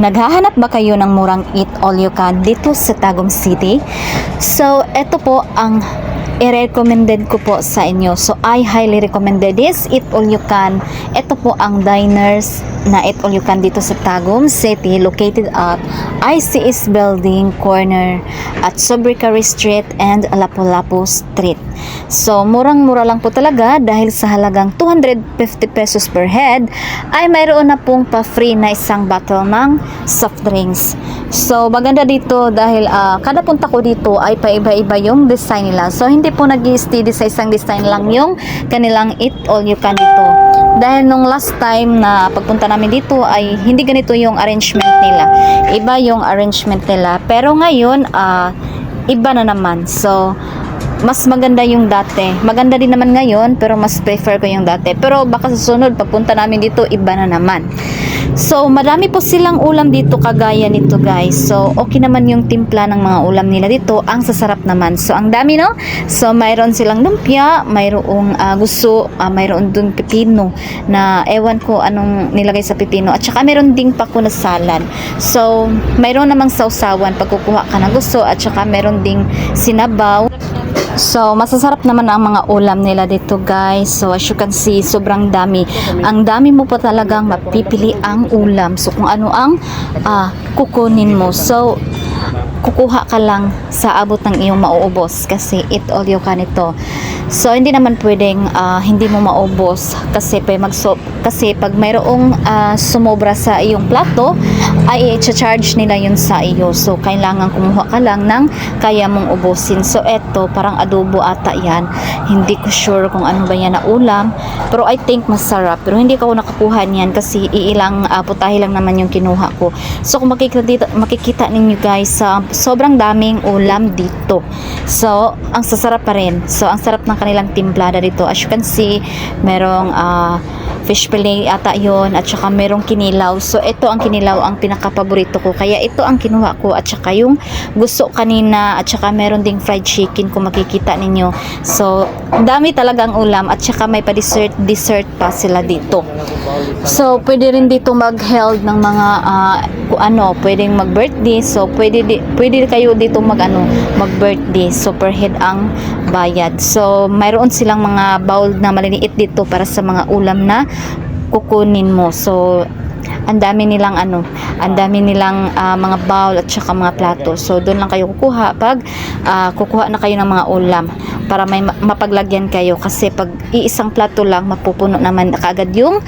Naghahanap ba kayo ng murang eat all you can dito sa Tagum City? So, ito po ang i-recommended ko po sa inyo. So, I highly recommended this eat all you can. Ito po ang diners na eat all you can dito sa Tagum City, located at ICS Building corner at Sobricary Street and Lapu-Lapu Street. So, murang-mura lang po talaga dahil sa halagang 250 pesos per head ay mayroon na pong pa-free na isang bottle ng soft drinks. So, maganda dito dahil kada punta ko dito ay paiba-iba yung design nila. So, hindi po nag-i-steady sa isang design lang yung kanilang eat all you can dito. Dahil nung last time na pagpunta namin dito ay hindi ganito yung arrangement nila. Iba yung arrangement nila. Pero ngayon, iba na naman. So, mas maganda yung dati. Maganda din naman ngayon, pero mas prefer ko yung dati. Pero baka sa sunod, pagpunta namin dito, iba na naman. So, marami po silang ulam dito kagaya nito guys. So, okay naman yung timpla ng mga ulam nila dito. Ang sasarap naman. So, ang dami no? So, mayroon silang lumpia, mayroong gusto, mayroon dun pipino na ewan ko anong nilagay sa pipino. At saka mayroon ding pako na salad. So, mayroon namang sausawan pag kukuha ka ng gusto. At saka mayroon ding sinabaw. So, masasarap naman ang mga ulam nila dito guys. So, as you can see, sobrang dami. Ang dami mo pa talagang mapipili ang ulam. So, kung ano ang kukunin mo. So, kukuha ka lang sa abot ng iyong mauubos kasi eat all you can ito. So, hindi naman pwedeng hindi mo maubos kasi pag mayroong sumobra sa iyong plato, ay i-charge nila yun sa iyo. So, kailangan kumuha ka lang ng kaya mong ubusin. So, eto, parang adobo ata yan. Hindi ko sure kung ano ba yan na ulam. Pero I think masarap. Pero hindi ko nakakuha niyan kasi iilang putahe lang naman yung kinuha ko. So, kung makikita ninyo guys, sobrang daming ulam dito. So, ang sasarap pa rin. So, ang sarap ng kanilang timplada dito. As you can see, merong fish fillet ata yun at saka merong kinilaw. So, ito ang kinilaw ang pinaka-paborito ko. Kaya ito ang kinuha ko at saka yung gusto kanina at saka meron ding fried chicken kung makikita ninyo. So, dami talagang ulam at saka may pa-dessert pa sila dito. So, pwede rin dito mag-held ng mga pwedeng mag-birthday. So, pwede kayo dito mag-birthday. So, per head ang bayad. So, mayroon silang mga bowl na maliliit dito para sa mga ulam na kukunin mo. So, ang dami nilang mga bowl at saka mga plato. So, doon lang kayo kukuha pag kukuha na kayo ng mga ulam para may mapaglagyan kayo kasi pag iisang plato lang mapupuno naman kaagad yung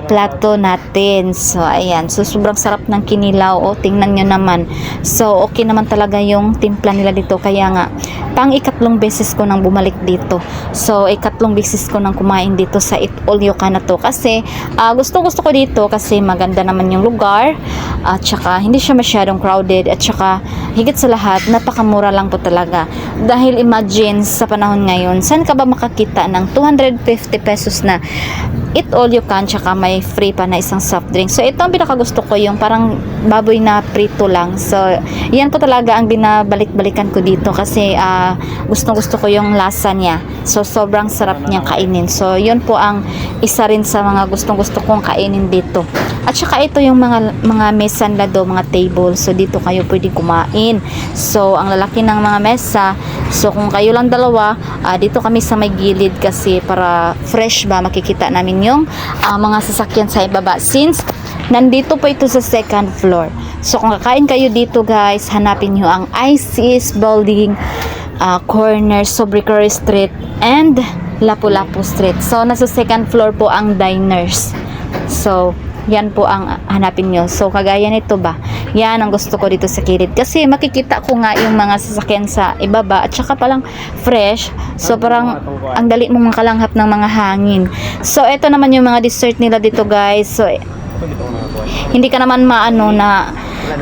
plato natin. So, ayan. So, sobrang sarap ng kinilaw. O, tingnan nyo naman. So, okay naman talaga yung timpla nila dito. Kaya nga, pang ikatlong beses ko nang bumalik dito. So, ikatlong beses ko nang kumain dito sa Eat All You Can na to. Kasi, gusto ko dito kasi maganda naman yung lugar. At saka, hindi siya masyadong crowded. At saka, higit sa lahat, napakamura lang po talaga. Dahil imagine, sa panahon ngayon, saan ka ba makakita ng 250 pesos na Eat All You Can, tsaka may free pa na isang soft drink. So, ito ang pinakagusto ko, yung parang baboy na prito lang. So, yan po talaga ang binabalik-balikan ko dito kasi gusto ko yung lasa niya. So, sobrang sarap niyang kainin. So, yun po ang isa rin sa mga gustong-gusto kong kainin dito. At saka ito yung mga mesan lado, mga table. So, dito kayo pwede kumain. So, ang lalaki ng mga mesa. So, kung kayo lang dalawa, dito kami sa may gilid kasi para fresh ba makikita namin yung mga sasakyan sa ibaba since nandito po ito sa second floor. So, kung kakain kayo dito guys, hanapin nyo ang ICS Building corner, Sobricary Street and Lapu-Lapu Street. So, nasa second floor po ang diners. So, yan po ang hanapin nyo. So, kagaya nito ba? Yan ang gusto ko dito sa kilid. Kasi makikita ko nga yung mga sasakyan sa ibaba at saka palang fresh. So, parang ang dali mong makalanghap ng mga hangin. So, ito naman yung mga dessert nila dito guys. So, hindi ka naman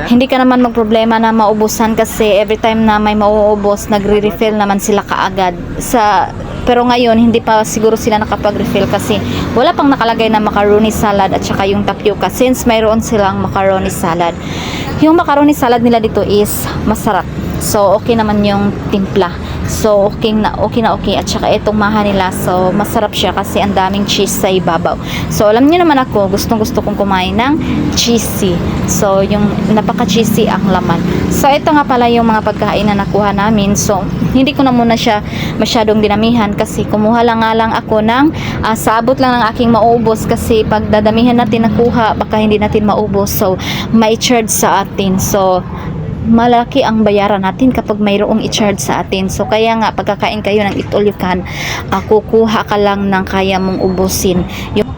hindi ka naman magproblema na maubusan kasi every time na may mauubos, nagre-refill naman sila kaagad. Pero ngayon, hindi pa siguro sila nakapag-refill kasi wala pang nakalagay na macaroni salad at saka yung tapioca since mayroon silang macaroni salad. Yung macaroni salad nila dito is masarap. So, okay naman yung timpla. So okay at saka itong maha nila, so masarap siya kasi ang daming cheese sa ibabaw. So alam niyo naman ako, gustong gusto kong kumain ng cheesy. So yung napaka cheesy ang laman. So ito nga pala yung mga pagkain na nakuha namin. So hindi ko na muna siya masyadong dinamihan kasi kumuha lang nga lang ako ng sa abot lang ng aking maubos, kasi pag dadamihan natin nakuha baka hindi natin maubos, so may charge sa atin. So malaki ang bayaran natin kapag mayroong i-charge sa atin. So kaya nga pagkakain kayo ng Eat All You Can, kukuha ka lang ng kaya mong ubusin. Yung